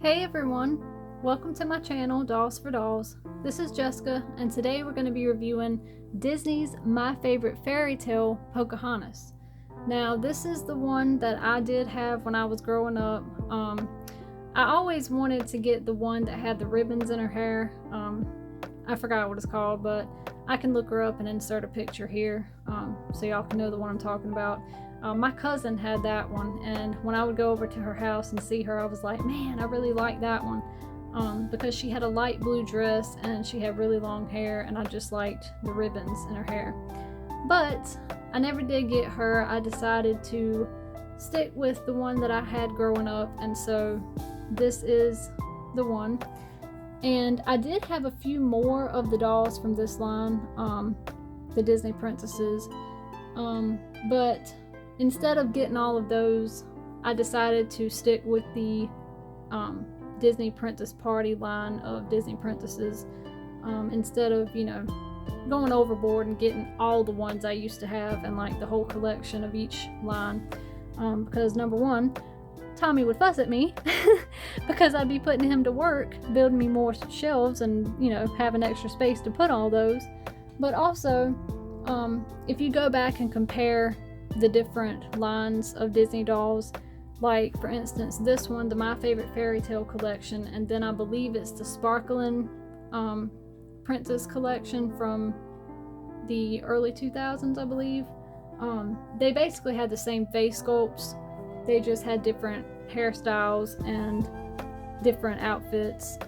Hey everyone, welcome to my channel, Dolls for Dolls. This is Jessica, and today we're going to be reviewing Disney's My Favorite Fairy Tale, Pocahontas. Now, this is the one that I did have when I was growing up. I always wanted to get the one that had the ribbons in her hair. I forgot what it's called, but I can look her up and insert a picture here so y'all can know the one I'm talking about. My cousin had that one, and when I would go over to her house and see her, I was like, man, I really like that one, because she had a light blue dress and she had really long hair, and I just liked the ribbons in her hair. But I never did get her. I decided to stick with the one that I had growing up, and so this is the one. And I did have a few more of the dolls from this line, the Disney princesses, but instead of getting all of those, I decided to stick with the Disney Princess Party line of Disney princesses, instead of, going overboard and getting all the ones I used to have and like the whole collection of each line, because number one, Tommy would fuss at me because I'd be putting him to work building me more shelves and having extra space to put all those. But also, if you go back and compare the different lines of Disney dolls, like for instance this one, the My Favorite Fairy Tale collection, and then I believe it's the Sparkling Princess collection from the early 2000s, I believe. They basically had the same face sculpts, they just had different hairstyles and different outfits.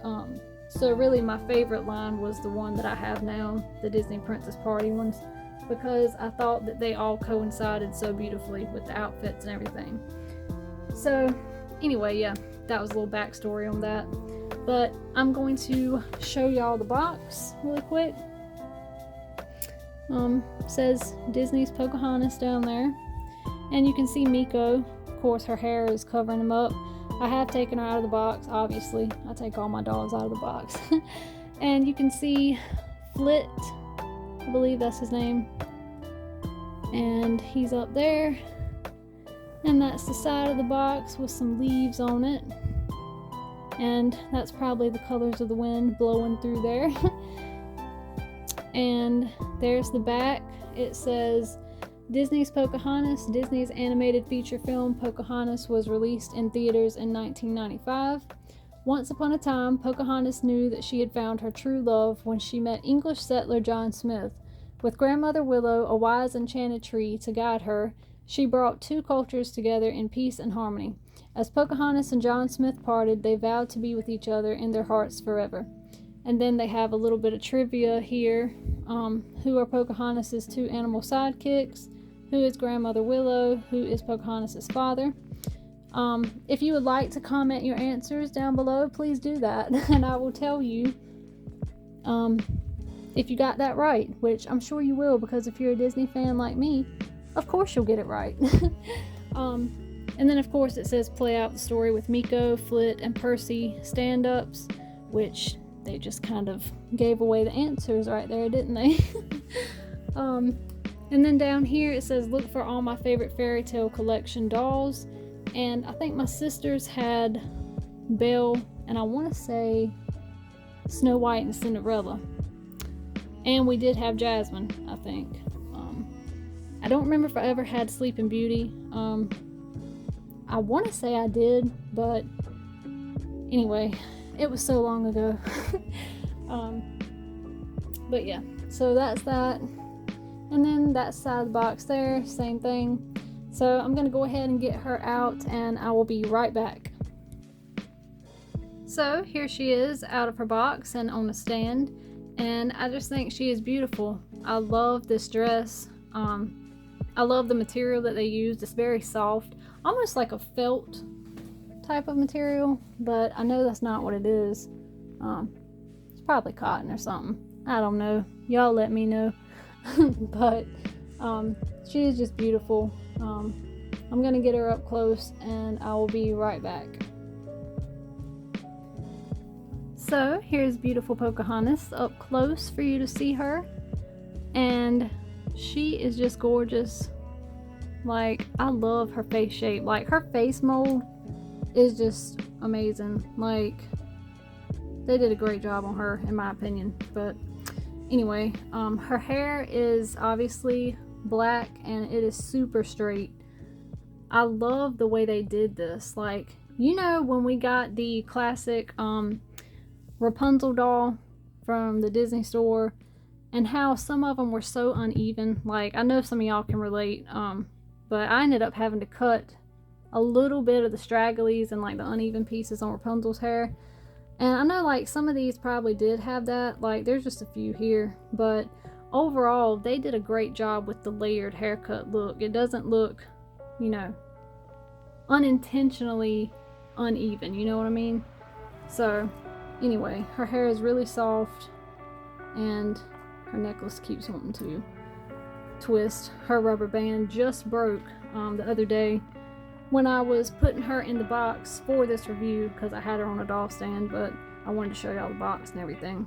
So really my favorite line was the one that I have now, the Disney Princess Party ones, because I thought that they all coincided so beautifully with the outfits and everything. So anyway, yeah, that was a little backstory on that. But I'm going to show y'all the box really quick. Says Disney's Pocahontas down there, and you can see Miko. Of course, her hair is covering him up. I have taken her out of the box, obviously. I take all my dolls out of the box. And you can see Flit, I believe that's his name, and he's up there, and that's the side of the box with some leaves on it, and that's probably the colors of the wind blowing through there. And there's the back. It says Disney's Pocahontas. Disney's animated feature film Pocahontas was released in theaters in 1995. Once upon a time, Pocahontas knew that she had found her true love when she met English settler John Smith. With Grandmother Willow, a wise enchanted tree, to guide her, she brought two cultures together in peace and harmony. As Pocahontas and John Smith parted, they vowed to be with each other in their hearts forever. And then they have a little bit of trivia here. Who are Pocahontas' two animal sidekicks? Who is Grandmother Willow? Who is Pocahontas' father? If you would like to comment your answers down below, please do that, and I will tell you if you got that right, which I'm sure you will, because if you're a Disney fan like me, of course you'll get it right. And then of course it says play out the story with Miko, Flit, and Percy stand-ups, which they just kind of gave away the answers right there, didn't they? And then down here it says look for all my favorite fairy tale collection dolls. And I think my sisters had Belle, and I want to say Snow White and Cinderella. And we did have Jasmine, I think. I don't remember if I ever had Sleeping Beauty. I want to say I did, but anyway, it was so long ago. But yeah, so that's that. And then that side of the box there, same thing. So I'm going to go ahead and get her out, and I will be right back. So here she is out of her box and on a stand, and I just think she is beautiful. I love this dress. I love the material that they used. It's very soft, almost like a felt type of material, but I know that's not what it is. It's probably cotton or something. I don't know. Y'all let me know. But she is just beautiful. I'm gonna get her up close, and I will be right back. So here's beautiful Pocahontas up close for you to see her, and she is just gorgeous. Like, I love her face shape. Like, her face mold is just amazing. Like, they did a great job on her, in my opinion. But anyway, her hair is obviously black and it is super straight. I love the way they did this. Like, you know, when we got the classic Rapunzel doll from the Disney store, and how some of them were so uneven. Like, I know some of y'all can relate, but I ended up having to cut a little bit of the stragglies and like the uneven pieces on Rapunzel's hair. And I know like some of these probably did have that, like there's just a few here, but overall they did a great job with the layered haircut look. It doesn't look, you know, unintentionally uneven, you know what I mean? So anyway, her hair is really soft and her necklace keeps wanting to twist. Her rubber band just broke the other day when I was putting her in the box for this review, because I had her on a doll stand, but I wanted to show y'all the box and everything.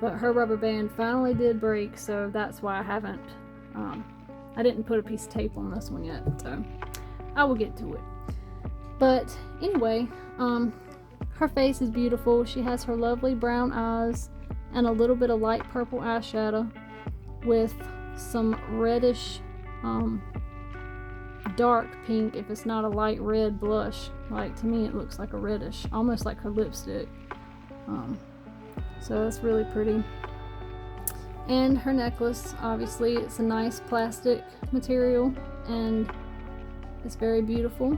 But her rubber band finally did break, so that's why I haven't, I didn't put a piece of tape on this one yet, so I will get to it. But anyway, her face is beautiful. She has her lovely brown eyes and a little bit of light purple eyeshadow with some reddish, dark pink, if it's not a light red blush. Like, to me it looks like a reddish, almost like her lipstick. So it's really pretty. And her necklace, obviously it's a nice plastic material and it's very beautiful.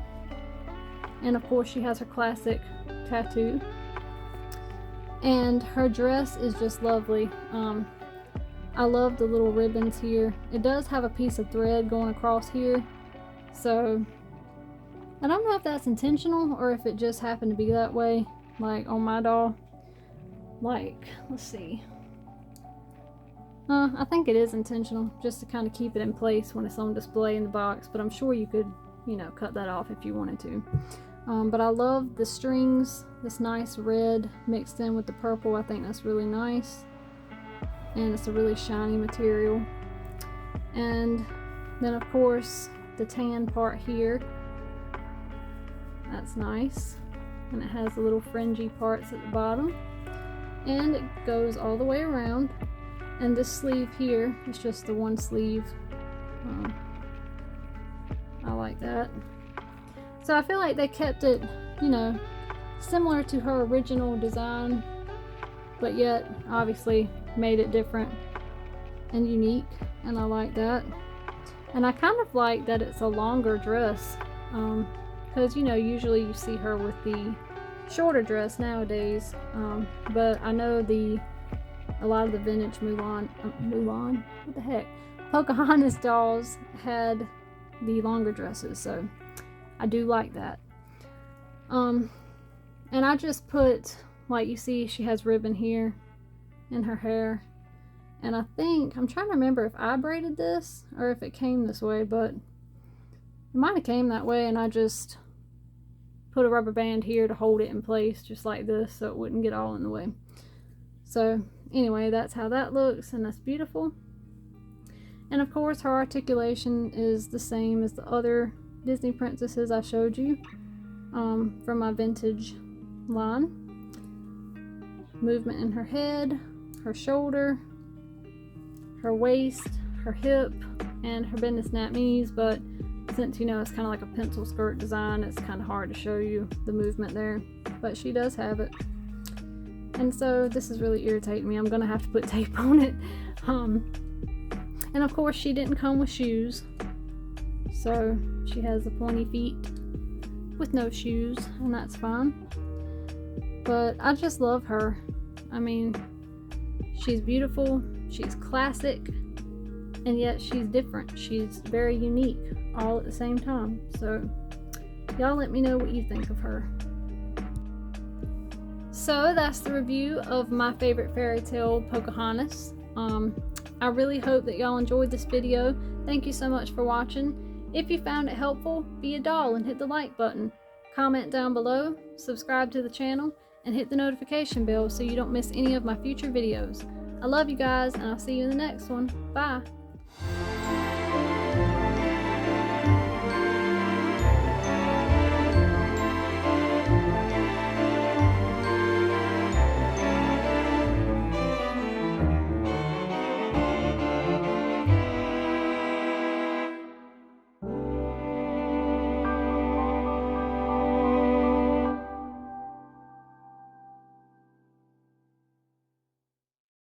And of course she has her classic tattoo. And her dress is just lovely. I love the little ribbons here. It does have a piece of thread going across here, so I don't know if that's intentional or if it just happened to be that way, like on my doll. Like, let's see. I think it is intentional, just to kind of keep it in place when it's on display in the box, but I'm sure you could, you know, cut that off if you wanted to. But I love the strings, this nice red mixed in with the purple. I think that's really nice. And it's a really shiny material. And then of course the tan part here, that's nice, and it has the little fringy parts at the bottom, and it goes all the way around. And this sleeve here is just the one sleeve. I like that. So I feel like they kept it, you know, similar to her original design, but yet obviously made it different and unique, and I like that. And I kind of like that it's a longer dress, because you know, usually you see her with the shorter dress nowadays, but I know a lot of the vintage Mulan, what the heck, Pocahontas dolls had the longer dresses, so I do like that. And I just put, like, you see she has ribbon here in her hair, and I think, I'm trying to remember if I braided this or if it came this way, but it might have came that way, and I just put a rubber band here to hold it in place just like this so it wouldn't get all in the way. So anyway, that's how that looks, and that's beautiful. And of course her articulation is the same as the other Disney princesses I showed you from my vintage line. Movement in her head, her shoulder, her waist, her hip, and her bend and snap knees, but since, you know, it's kind of like a pencil skirt design, it's kind of hard to show you the movement there, but she does have it. And so this is really irritating me. I'm gonna have to put tape on it. And of course she didn't come with shoes, so she has the pointy feet with no shoes, and that's fine. But I just love her. I mean, she's beautiful, she's classic, and yet she's different. She's very unique all at the same time. So y'all let me know what you think of her. So that's the review of my favorite fairy tale, Pocahontas. I really hope that y'all enjoyed this video. Thank you so much for watching. If you found it helpful, be a doll and hit the like button. Comment down below, subscribe to the channel, and hit the notification bell so you don't miss any of my future videos. I love you guys, and I'll see you in the next one. Bye!